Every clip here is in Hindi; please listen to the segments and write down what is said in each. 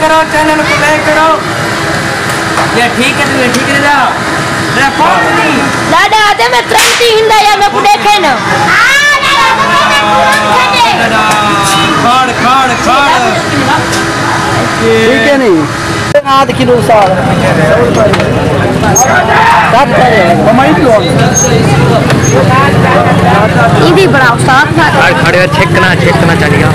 करो, चैनल को लाइक करो। ये ठीक है, ये ठीक है ना? रिपोर्ट नहीं दादा आते में क्रांति हिंदा या मैं पुढे देखे ना। खाड़ खाड़ खाड़ ठीक है नहीं आध किलो साल ये भी बड़ा उस्ताद था। खड़े छेकना चलिए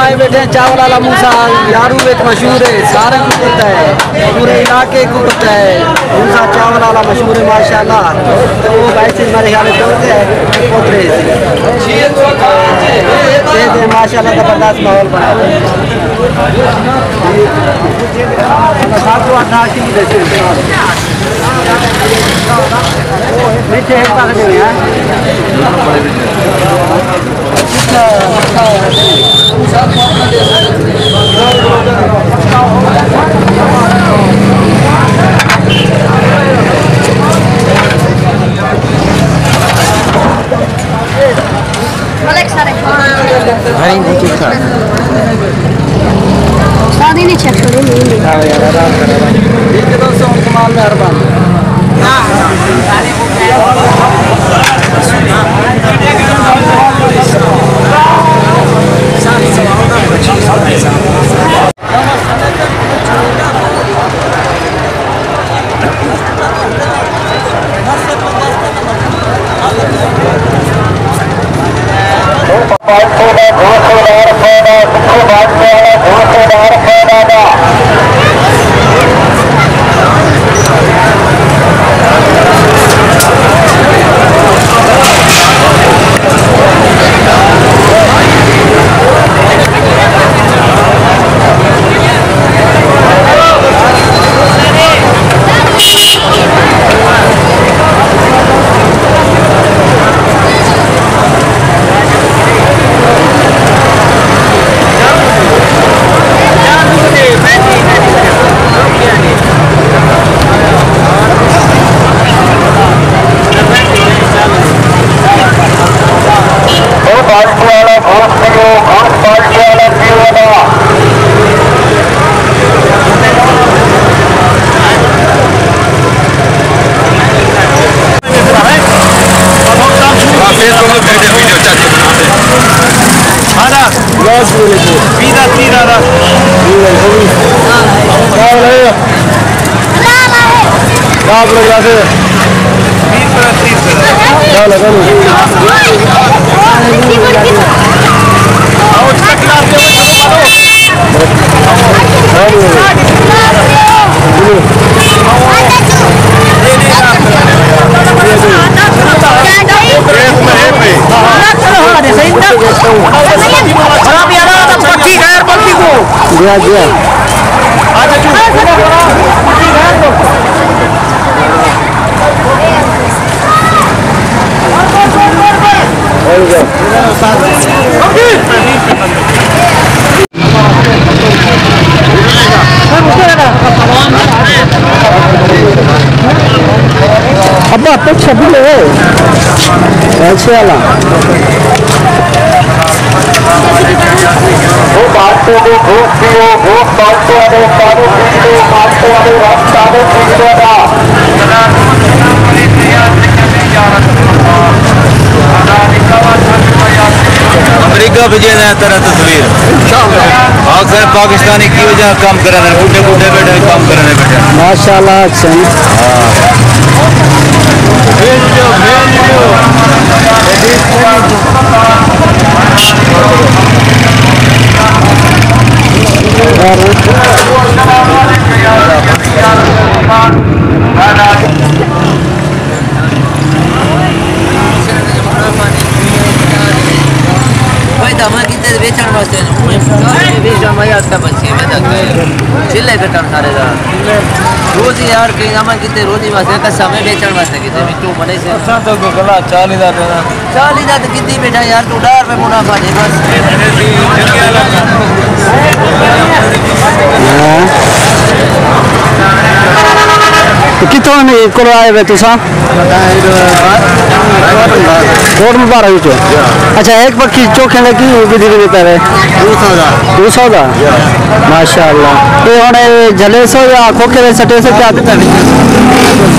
आए बैठे हैं चावल वाला मूसा यारू एक मशहूर है, सारे को पता है, पूरे इलाके को पता है मूसा चावल वाला मशहूर है माशाल्लाह। तो वो भाई से हमारे ख्याल में तोड़ते हैं पोतरे से माशाल्लाह जबरदस्त माहौल बना है। नीचे एक पास नहीं है शादी नहीं चेक करो नहीं ठीक है दोस्तों कमाल मेहरबान अब्बा तो छबी ले ऐसे वाला वो बात को दो भूख पियो भूख बात को दो पानी पी लो बात को दो रास्ता दो पी लो ना अमेरिका भेजे नया तरह तस्वीर अक्सर पाकिस्तानी की वजह काम करने बूढ़े बूढ़े बैठे काम करने बैठे माशाल्लाह बेचण वास्ते चिल्ले कटण सारे रोज यार के हम किते रोजी वास्ते कसा में बेचण वास्ते किते तू मने से असा तो गला 40,000 तो कितनी बेटा यार तू डार में मुनाफा दे बस तो कितों को आए हुए तुसा रोड मुबारक चो अच्छा एक पक्षी चोखे की विधि देता है 200 का माशाअल्लाह ये होने जले सो या खोखे सटे से क्या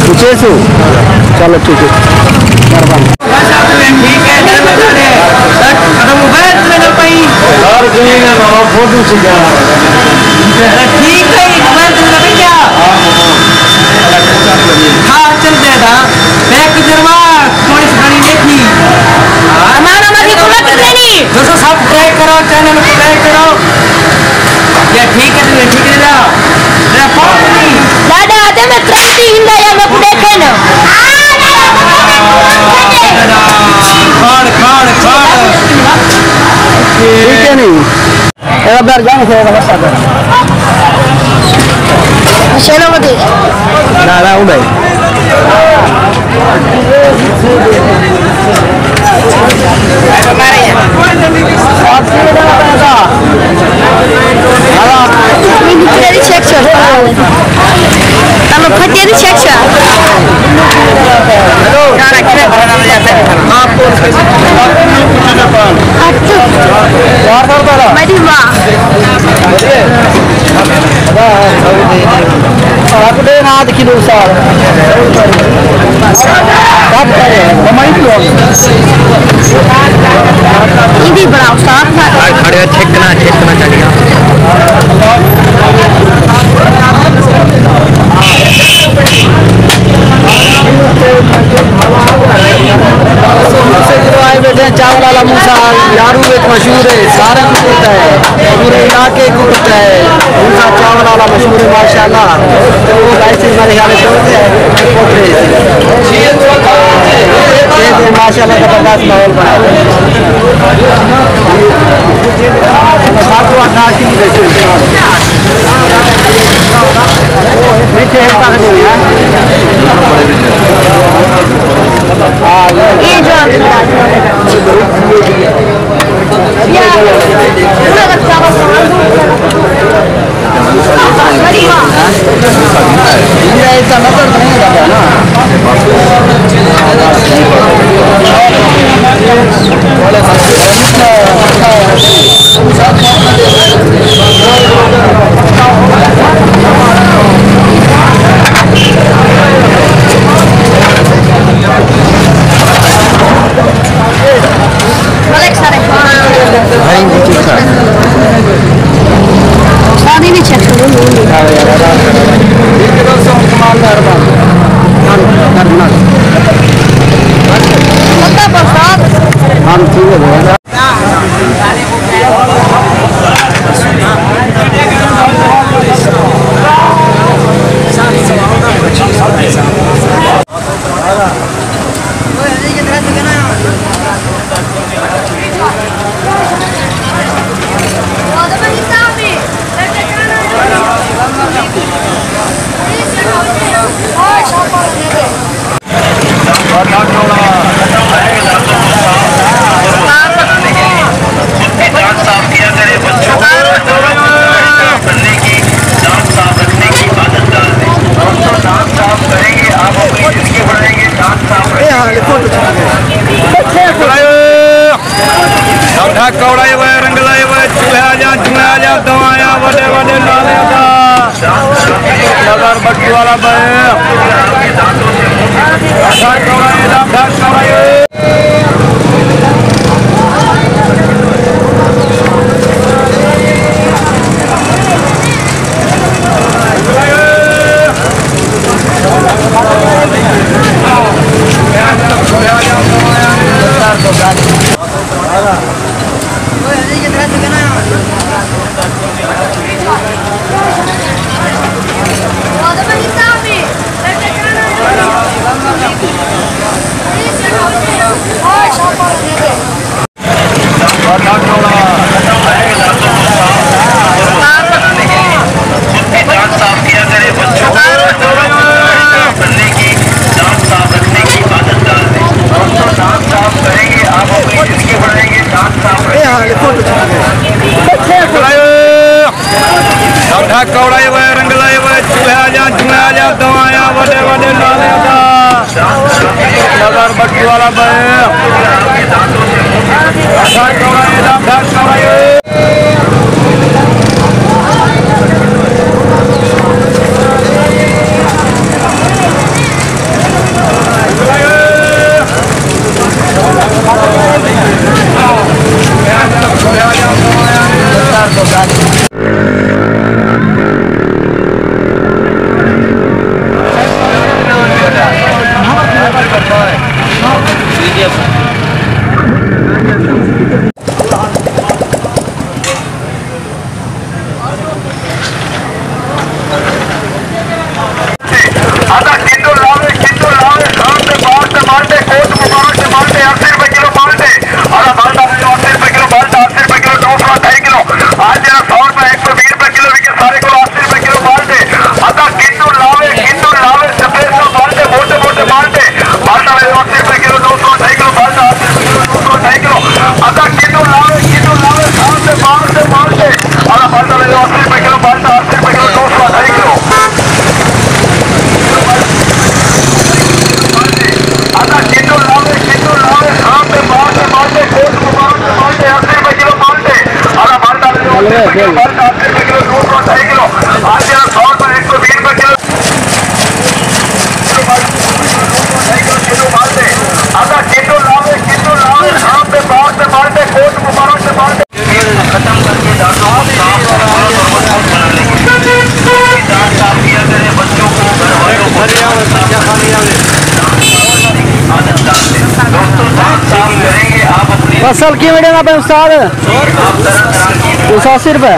पूछे सो चलो ठीक है मेहरबानी सब्सक्राइब करो चैनल को लाइक करो ये ठीक है मेरा फोन नहीं दादा आते मैं क्रांति हिंदा या मैं देखे ना खाड़ ठीक है नहीं एक बार जाने से बता दो चलो मत ना हूं भाई किलो साल भी बड़ा उस्ताद था खड़े ठेकना चाहिए चावल वाला मूसा यारू एक मशहूर है सारे को पता है पूरे इलाके को पता है मूसा चावल वाला मशहूर है माशाल्लाह तो वो ऐसे हमारे ख्याल से होते हैं माशाल्लाह जबरदस्त माहौल बना ऐसा नजर नहीं लगा ना शादी भी चेक करो हम ठीक है कौड़ाई हुए रंगलाई हुए चूहा जा दवाया बड़े बड़े नाले का नगर बट्टू वाला Ada नगर बट्टी वाला फसल की वीडियो ना पे उस्ताद 280 रुपए।